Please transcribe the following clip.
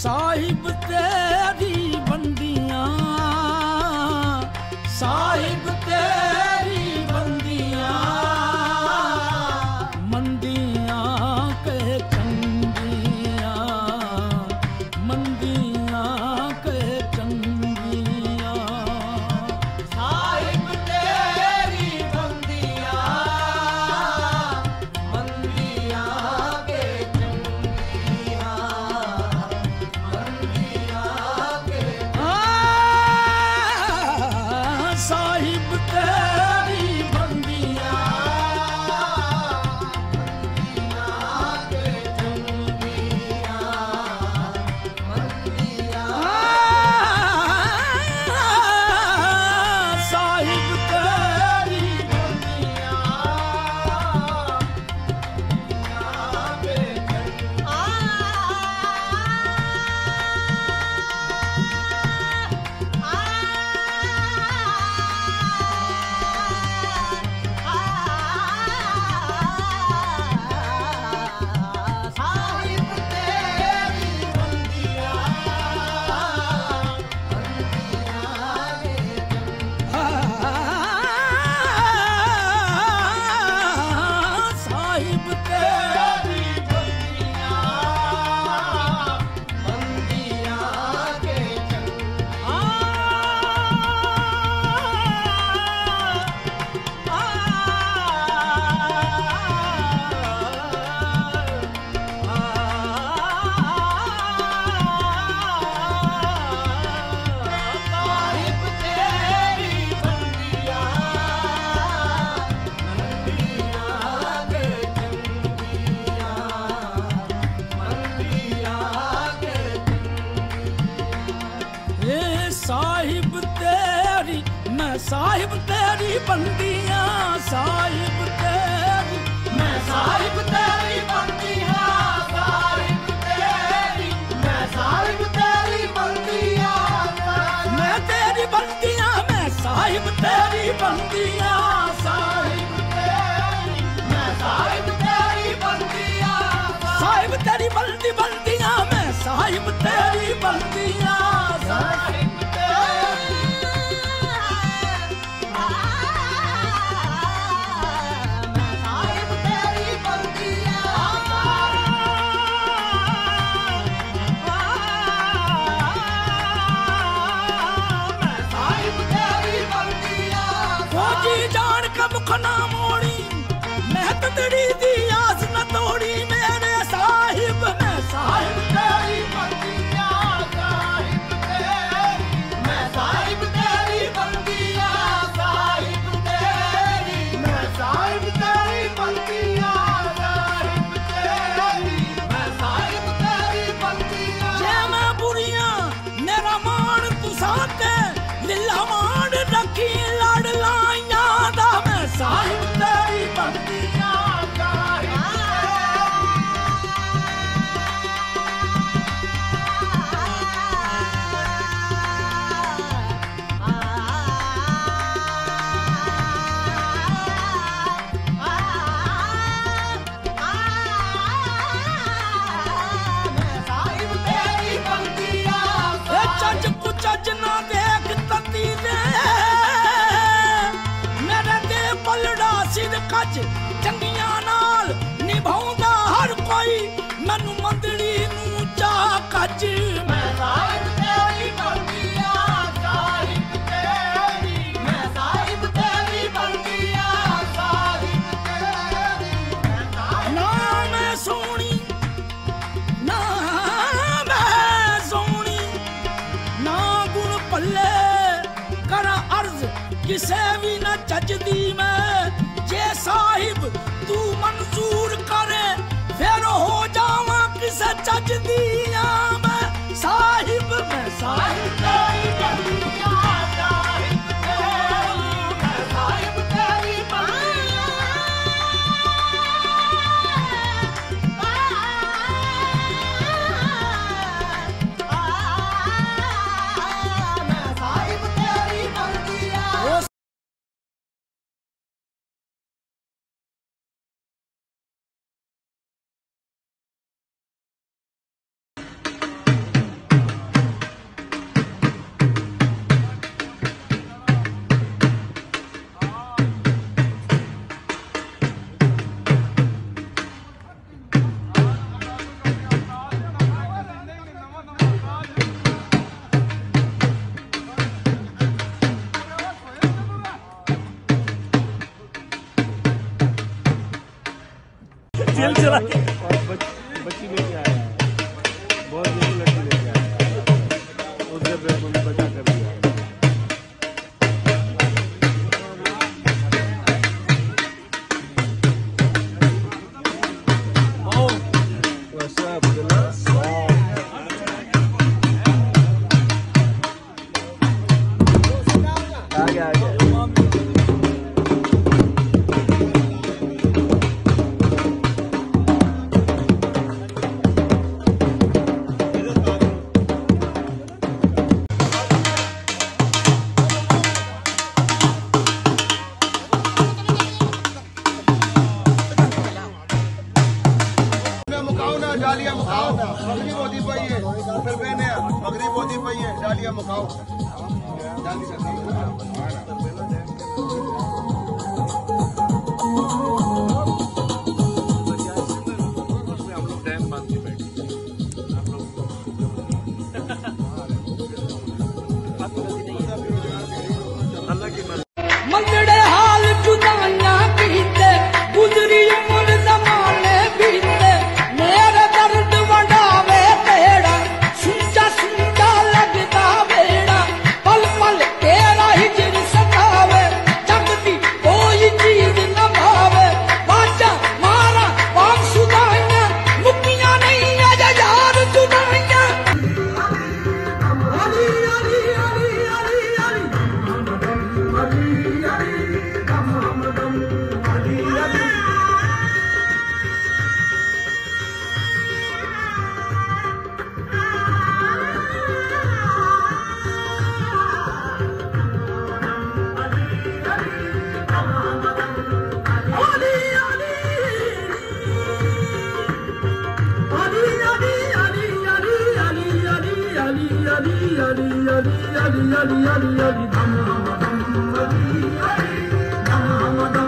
साहिब तेरी बंदियां, साहिब तेरी बंदियां, मंदियां के चंगियां, मंदियां के चंगियां। साहिब तेरी बंदियां, मंदियां के चंगियां, मंदियां के साहिब तेरी बंदियां, मंदियां के चंगियां, मंदियां साहिब तेरी साहिब तेरी, मैं साहिब तेरी बंदियां, साहिब तेरी, मैं साहिब तेरी बंदियां, साहिब तेरी, मैं साहिब तेरी बंदियां, मैं तेरी बंदियां, मैं साहिब तेरी बंदियां, साहिब तेरी, मैं साहिब तेरी बंदियां, साहिब तेरी बंदी बंदियां, मैं साहिब तेरी बंदियां, साहिब मुखना मोड़ी, मैं तदड़ी दी आस न तोड़ी, मेरे साहिब मैं साहिब तेरी बंदियां, साहिब तेरी, मैं साहिब तेरी बंदियां, साहिब तेरी, मैं साहिब तेरी बंदियां, साहिब तेरी, मैं साहिब तेरी बंदियां। जे मैं बुरियां मेरा मान तुसा ते लीला मान रखी लड़ लाइयां दा, मैं साहिब तेरी बंदियां, चज ना देख तती दे मेरे दे पलड़ा सिर कच, चंगियां नाल निभाउंदा हर कोई, मैनू मंदड़ी नू चा कच। मैं साहिब तेरी बंदियां, साहिब तेरी, मैं साहिब तेरी बंदियां, साहिब तेरी, मैं साहिब ना मैं सोनी, ना मैं सोनी, ना गुण पल्ले करा अर्ज किसे भी न चजदी मैं, जे साहिब तू मंजूर करे फिर हो जावा किसे चजदियां, मैं साहिब मैं साहिब तेरी बंदियां, साहिब तेरी, मैं साहिब तेरी बंदियां, मैं साहिब तेरी बंदियां। बच्ची लेके आया है, बहुत जल्दी लड़की लेके आया है, उससे बचा कर दिया। What's up, Abdullah? आ गया। डालिया मुखाओ, मगरी बोधी पई है, फिर बहने मगरी बोधी पई है, डालिया मुखाओ। मंगड़े हाल जुदाइयां बीते, गुजरी उम्र जमाने बीते, मेरा दर्द वडावे तेरा, सुनचा सुनचा लगता बेड़ा, पल पल तेरा हिजर सतावे, जगती कोई चीज न भावे, बाजा मारा बाप सुदाइयां, मुक्कियां नहीं अज यार जुदाइयां। Ali